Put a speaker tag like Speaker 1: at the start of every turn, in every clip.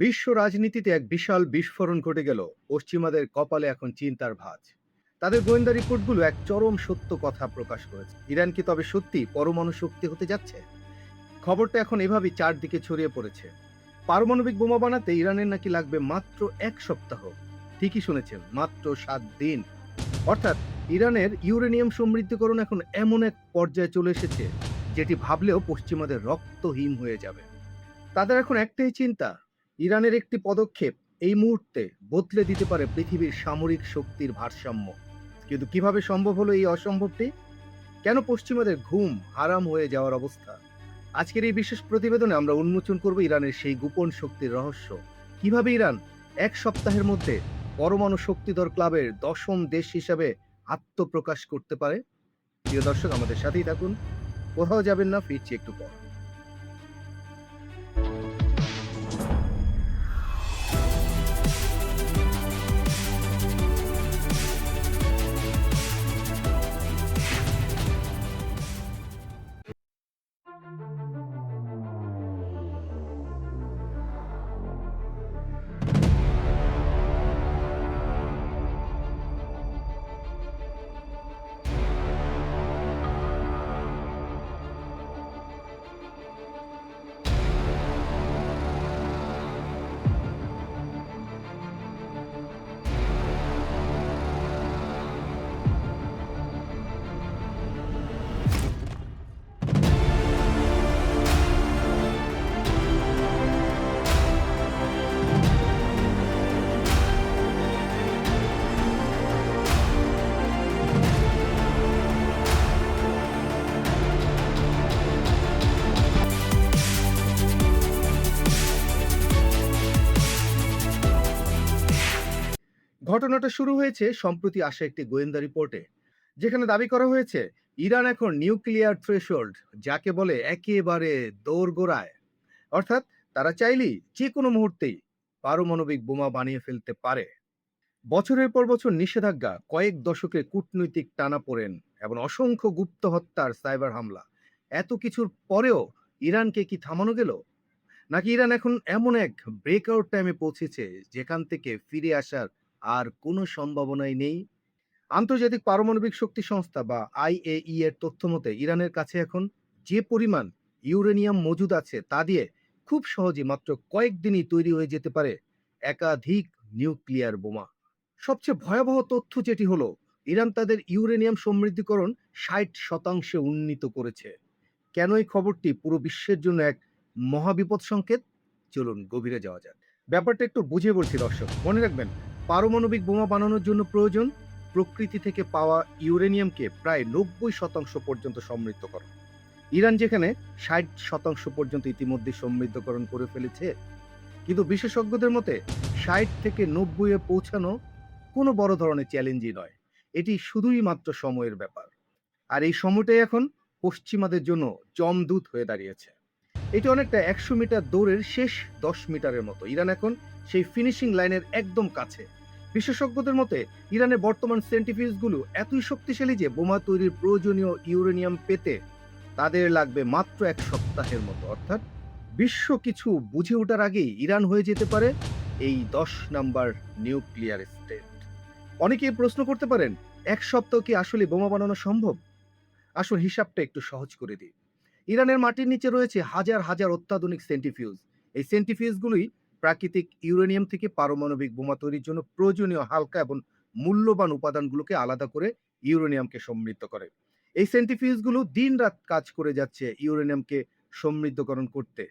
Speaker 1: বিশ্ব রাজনীতিতে এক বিশাল বিস্ফোরণ ঘটে গেল। পশ্চিমাদের কপালে এখন চিন্তার ভাঁজ। তাদের গোয়েন্দা রিপোর্টগুলো এক চরম সত্য কথা প্রকাশ করেছে। ইরান কি তবে সত্যি পরমাণু শক্তি হতে যাচ্ছে? খবরটা এখন এভাবেই চারদিকে ছড়িয়ে পড়েছে। পারমাণবিক বোমা বানাতে ইরানের নাকি লাগবে মাত্র 1 সপ্তাহ। ঠিকই শুনেছেন, মাত্র 7 দিন। অর্থাৎ ইরানের ইউরেনিয়াম সমৃদ্ধকরণ এখন এমন এক পর্যায়ে চলে এসেছে, যেটি ভাবলেও পশ্চিমাদের রক্তহীন হয়ে যাবে। তাদের এখন একটাই চিন্তা, ইরানের একটি পদক্ষেপ এই মুহূর্তে বদলে দিতে পারে পৃথিবীর সামরিক শক্তির ভারসাম্য। কিন্তু কিভাবে সম্ভব হলো এই অসম্ভবটি? কেন পশ্চিমাদের ঘুম হারাম হয়ে যাওয়ার অবস্থা? আজকের এই বিশেষ প্রতিবেদনে আমরা উন্মোচন করব ইরানের সেই গোপন শক্তির রহস্য। কিভাবে ইরান 1 সপ্তাহের মধ্যে পরমাণু শক্তিধর ক্লাবের 10ম দেশ হিসাবে আত্মপ্রকাশ করতে পারে। প্রিয় দর্শক, আমাদের সাথেই থাকুন, কোথাও যাবেন না, ফিরছি একটু পর। ঘটনাটা শুরু হয়েছে সম্প্রতি আসা একটি গোয়েন্দা রিপোর্টে, যেখানে দাবি করা হয়েছে ইরান এখন নিউক্লিয়ার থ্রেশহোল্ড, যাকে বলে একেবারে দোরগোড়ায়। অর্থাৎ তারা চাইলেই যে কোনো মুহূর্তেই পারমাণবিক বোমা বানিয়ে ফেলতে পারে। বছরের পর বছর নিষেধাজ্ঞা, কয়েক দশকের কূটনৈতিক টানাপোড়েন এবং অসংখ্য গুপ্ত হত্যার সাইবার হামলা, এত কিছুর পরেও ইরানকে কি থামানো গেল? নাকি ইরান এখন এমন এক ব্রেকআউট টাইমে পৌঁছেছে যেখান থেকে ফিরে আসার আর কোনো সম্ভাবনাই নেই? আন্তর্জাতিক পারমাণবিক শক্তি সংস্থা বা আইএই এর তথ্য মতে ইরানের কাছে এখন যে পরিমাণ ইউরেনিয়াম মজুদ আছে তা দিয়ে খুব সহজে মাত্র কয়েকদিনই তৈরি হয়ে যেতে পারে একাধিক নিউক্লিয়ার বোমা। সবচেয়ে ভয়াবহ তথ্য যেটি হলো, ইরান তাদের ইউরেনিয়াম সমৃদ্ধিকরণ 60% উন্নীত করেছে। কেন এই খবরটি পুরো বিশ্বের জন্য এক মহাবিপদ সংকেত? চলুন গভীরে যাওয়া যাক। ব্যাপারটা একটু বুঝে বলছি দর্শক, মনে রাখবেন, পারমাণবিক বোমা বানানোর জন্য প্রয়োজন প্রকৃতি থেকে পাওয়া ইউরেনিয়ামকে প্রায় 90% পর্যন্ত সমৃদ্ধকরণ। ইরান যেখানে 60% পর্যন্ত ইতিমধ্যে সমৃদ্ধকরণ করে ফেলেছে। কিন্তু বিশেষজ্ঞদের মতে 60 থেকে 90-এ পৌঁছানো কোনো বড় ধরনের চ্যালেঞ্জই নয়। এটি শুধুই মাত্র সময়ের ব্যাপার। আর এই সময়টাই এখন পশ্চিমাদের জন্য জমদূত হয়ে দাঁড়িয়েছে। এটি অনেকটা 100 মিটার দৌড়ের শেষ 10 মিটারের মতো। ইরান এখন সেই ফিনিশিং লাইনের একদম কাছে। বিশেষজ্ঞদের মতে ইরানের বর্তমান সেন্ট্রিফিউজগুলো এতই শক্তিশালী যে বোমা তৈরির প্রয়োজনীয় ইউরেনিয়াম পেতে তাদের লাগবে মাত্র 1 সপ্তাহের মতো। অর্থাৎ বিশ্ব কিছু বুঝে ওঠার আগেই ইরান হয়ে যেতে পারে এই 10 নাম্বার নিউক্লিয়ার স্টেট। অনেকেই প্রশ্ন করতে পারেন, 1 সপ্তাহ কি আসলে বোমা বানানো সম্ভব? আসল হিসাবটা একটু সহজ করে দিই। ইরানের মাটির নিচে রয়েছে হাজার হাজার অত্যাধুনিক সেন্ট্রিফিউজ। এই সেন্ট্রিফিউজগুলোই প্রাকৃতিক ইউরেনিয়াম থেকে পারমাণবিক বোমা তৈরির জন্য প্রয়োজনীয় হালকা এবং মূল্যবান উপাদানগুলোকে আলাদা করে ইউরেনিয়ামকে সমৃদ্ধ করে। এই সেন্ট্রিফিউজগুলো দিন রাত কাজ করে যাচ্ছে ইউরেনিয়ামকে সমৃদ্ধকরণ করতে।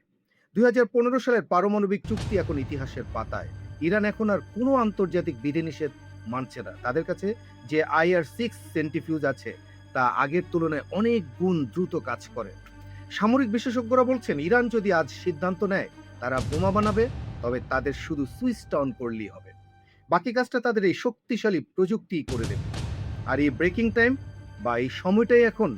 Speaker 1: 2015 সালের পারমাণবিক চুক্তি এখন ইতিহাসের পাতায়। ইরান এখন আর কোনো আন্তর্জাতিক বিধিনিষেধ মানছে না। তাদের কাছে যে IR-6 সেন্ট্রিফিউজ আছে তা আগের তুলনায় অনেক গুণ দ্রুত কাজ করে। সামরিক বিশেষজ্ঞরা বলছেন, ইরান যদি আজ সিদ্ধান্ত নেয় তারা বোমা বানাবে, তবে তাদের শুধু সুইচটা অন করলেই হবে। বাকি কাজটা তাদের এই শক্তিশালী প্রযুক্তি করে দেবে। আর এই ব্রেকিং টাইম বা এই সময়টাই এখন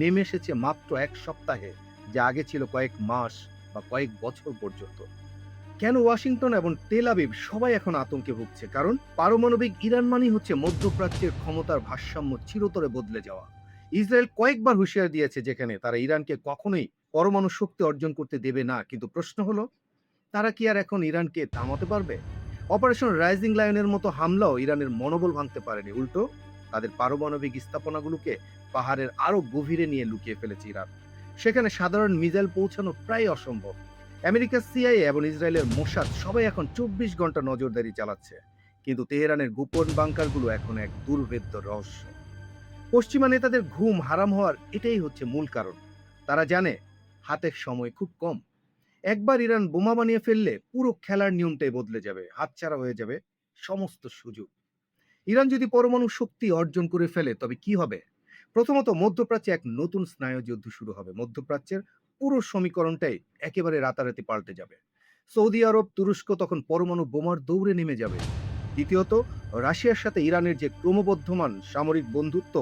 Speaker 1: নেমে এসেছে মাত্র 1 সপ্তাহে, যা আগে ছিল কয়েক মাস বা কয়েক বছর পর্যন্ত। কেন ওয়াশিংটন এবং তেল আবিব সবাই এখন আতঙ্কে ভুগছে? কারণ পারমাণবিক ইরান মানেই হচ্ছে মধ্যপ্রাচ্যের ক্ষমতার ভারসাম্য চিরতরে বদলে যাওয়া। ইসরায়েল কয়েকবার হুঁশিয়ার দিয়েছে যেখানে তারা ইরানকে কখনোই পরমাণু শক্তি অর্জন করতে দেবে না। কিন্তু প্রশ্ন হলো, তারা কি আর এখন ইরানকে থামাতে পারবে? অপারেশন রাইজিং লায়নের মতো হামলাও ইরানের মনোবল ভাঙতে পারেনি, উল্টো তাদের পারমাণবিক স্থাপনাগুলোকে পাহাড়ের আরো গভীরে নিয়ে লুকিয়ে ফেলেছে ইরান। সেখানে সাধারণ মিসাইল পৌঁছানো প্রায় অসম্ভব। আমেরিকার সিআইএ এবং ইসরায়েলের মোসাদ সবাই এখন 24 ঘন্টা নজরদারি চালাচ্ছে, কিন্তু তেহরানের গোপন বাংকারগুলো এখন এক দুর্ভেদ্য রহস্য। পশ্চিমা নেতাদের ঘুম হারাম হওয়ার এটাই হচ্ছে মূল কারণ। তারা জানে হাতের সময় খুব কম। একবার ইরান বোমা বানিয়ে ফেললে পুরো খেলার নিয়মটাই বদলে যাবে, হাতছাড়া হয়ে যাবে সমস্ত সুযোগ। ইরান যদি পরমাণু শক্তি অর্জন করে ফেলে তবে কি হবে? প্রথমত মধ্যপ্রাচ্যে এক নতুন স্নায়ুযুদ্ধ শুরু হবে। মধ্যপ্রাচ্যের পুরো সমীকরণটাই একেবারে রাতারাতি পাল্টে যাবে। সৌদি আরব, তুরস্ক তখন পরমাণু বোমার দৌড়ে নেমে যাবে। দ্বিতীয়ত, রাশিয়ার সাথে ইরানের যে ক্রমবর্ধমান সামরিক বন্ধুত্ব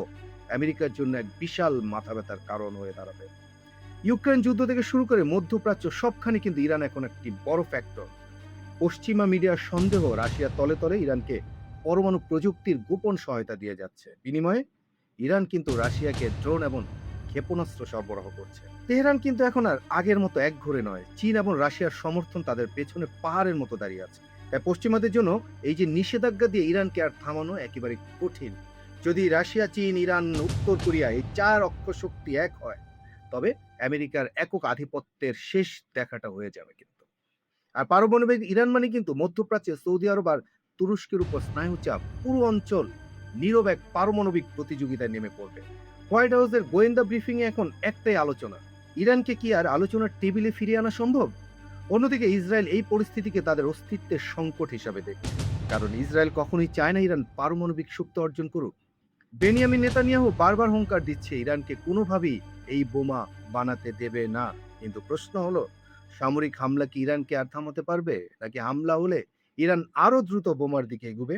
Speaker 1: আমেরিকার জন্য এক বিশাল মাথা ব্যথার কারণ হয়ে দাঁড়াবে। ইউক্রেন যুদ্ধ থেকে শুরু করে মধ্যপ্রাচ্য সবখানে কিন্তু ইরান এখন একটি বড় ফ্যাক্টর। পশ্চিমা মিডিয়ার সন্দেহ রাশিয়া তলে তলে ইরানকে পরমাণু প্রযুক্তির গোপন সহায়তা দিয়ে যাচ্ছে। বিনিময়ে ইরান কিন্তু রাশিয়াকে ড্রোন এবং ক্ষেপণাস্ত্র সরবরাহ করছে। তেহরান কিন্তু এখন আর আগের মতো একঘরে নয়। চীন এবং রাশিয়ার সমর্থন তাদের পেছনে পাহাড়ের মতো দাঁড়িয়ে আছে। তাই পশ্চিমাদের জন্য এই যে নিষেধাজ্ঞা দিয়ে ইরানকে আর থামানো একেবারে কঠিন। যদি রাশিয়া, চীন, ইরান, উত্তর কোরিয়া এই 4 অক্ষ শক্তি এক হয়, তবে আমেরিকার একক আধিপত্যের শেষ দেখাটা হয়ে যাবে কিন্তু। আর পারমাণবিক ইরান মানে কিন্তু মধ্যপ্রাচ্যে সৌদি আরব আর তুরস্কের উপর স্নায়ুচাপ, পুরো অঞ্চল নীরব এক পারমাণবিক প্রতিযোগিতায় নেমে পড়বে। হোয়াইট হাউসের গোয়েন্দা ব্রিফিং এ এখন একটাই আলোচনা, ইরানকে কি আর আলোচনার টেবিলে ফিরিয়ে আনা সম্ভব? অন্যদিকে ইসরায়েল এই পরিস্থিতিকে তাদের অস্তিত্বের সংকট হিসাবে দেখছে, কারণ ইসরায়েল কখনোই চায় না ইরান পারমাণবিক শক্তি অর্জন করুক। বেনিয়ামিন নেতানিয়াহু বারবার হুঙ্কার দিচ্ছে ইরানকে কোনোভাবেই এই বোমা বানাতে দেবে না। কিন্তু প্রশ্ন হলো, সামরিক হামলা কি ইরানকে আর থামাতে পারবে, নাকি হামলা হলে ইরান আরো দ্রুত বোমার দিকে এগুবে?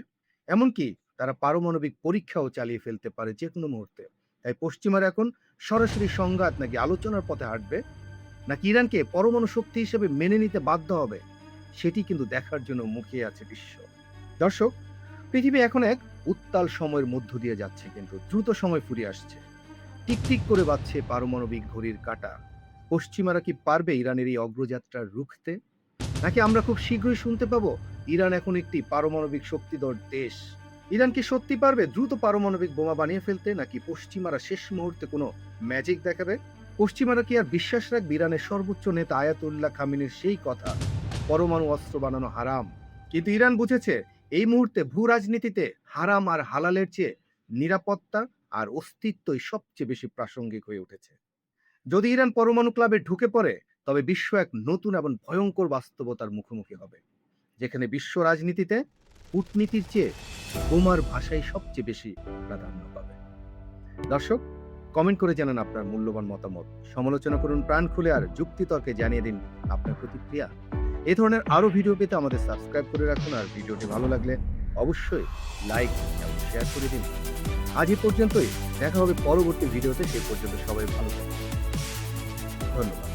Speaker 1: এমনকি তারা পারমাণবিক পরীক্ষাও চালিয়ে ফেলতে পারে যে কোনো মুহূর্তে। তাই পশ্চিমারা এখন সরাসরি সংঘাত নাকি আলোচনার পথে হাঁটবে, নাকি ইরানকে পরমাণু শক্তি হিসেবে মেনে নিতে বাধ্য হবে, সেটি কিন্তু দেখার জন্য মুখিয়ে আছে বিশ্ব। দর্শক, পৃথিবী এখন এক উত্তাল সময়ের মধ্য দিয়ে যাচ্ছে, কিন্তু দ্রুত সময় ফুরিয়ে আসছে। টিকটিক করে বাজছে পারমাণবিক ঘড়ির কাঁটা। পশ্চিমারা কি পারবে ইরানের এই অগ্রযাত্রা রুখতে, নাকি আমরা খুব শীঘ্রই শুনতে পাবো ইরান এখন একটি পারমাণবিক শক্তিধর দেশ? ইরান কি সত্যি পারবে দ্রুত পারমাণবিক বোমা বানিয়ে ফেলতে, নাকি পশ্চিমারা শেষ মুহূর্তে কোনো ম্যাজিক দেখাবে? পশ্চিমারা কি আর বিশ্বাস রাখবে ইরানের সর্বোচ্চ নেতা আয়াতুল্লাহ খামেনির সেই কথা, পরমাণু অস্ত্র বানানো হারাম? কিন্তু ইরান বুঝেছে এই মুহূর্তে ভূ রাজনীতিতে হারাম আর হালালের চেয়ে নিরাপত্তা আর অস্তিত্বই সবচেয়ে বেশি প্রাসঙ্গিক হয়ে উঠেছে। যদি ইরান পরমাণু ক্লাবে ঢুকে পড়ে, তবে বিশ্ব এক নতুন এবং ভয়ঙ্কর বাস্তবতার মুখোমুখি হবে, যেখানে বিশ্ব রাজনীতিতে কূটনীতির চেয়ে বোমার ভাষাই সবচেয়ে বেশি প্রাধান্য পাবে। দর্শক, কমেন্ট করে জানান আপনার মূল্যবান মতামত, সমালোচনা করুন প্রাণ খুলে, আর যুক্তিতর্কে জানিয়ে দিন আপনার প্রতিক্রিয়া। এই ধরনের আরো ভিডিও পেতে আমাদের সাবস্ক্রাইব করে রাখুন, আর ভিডিওটি ভালো লাগলে অবশ্যই লাইক এবং শেয়ার করে দিন। আজ এই পর্যন্তই, দেখা হবে পরবর্তী ভিডিওতে। সেই পর্যন্ত সবাই ভালো থাকুন। ধন্যবাদ।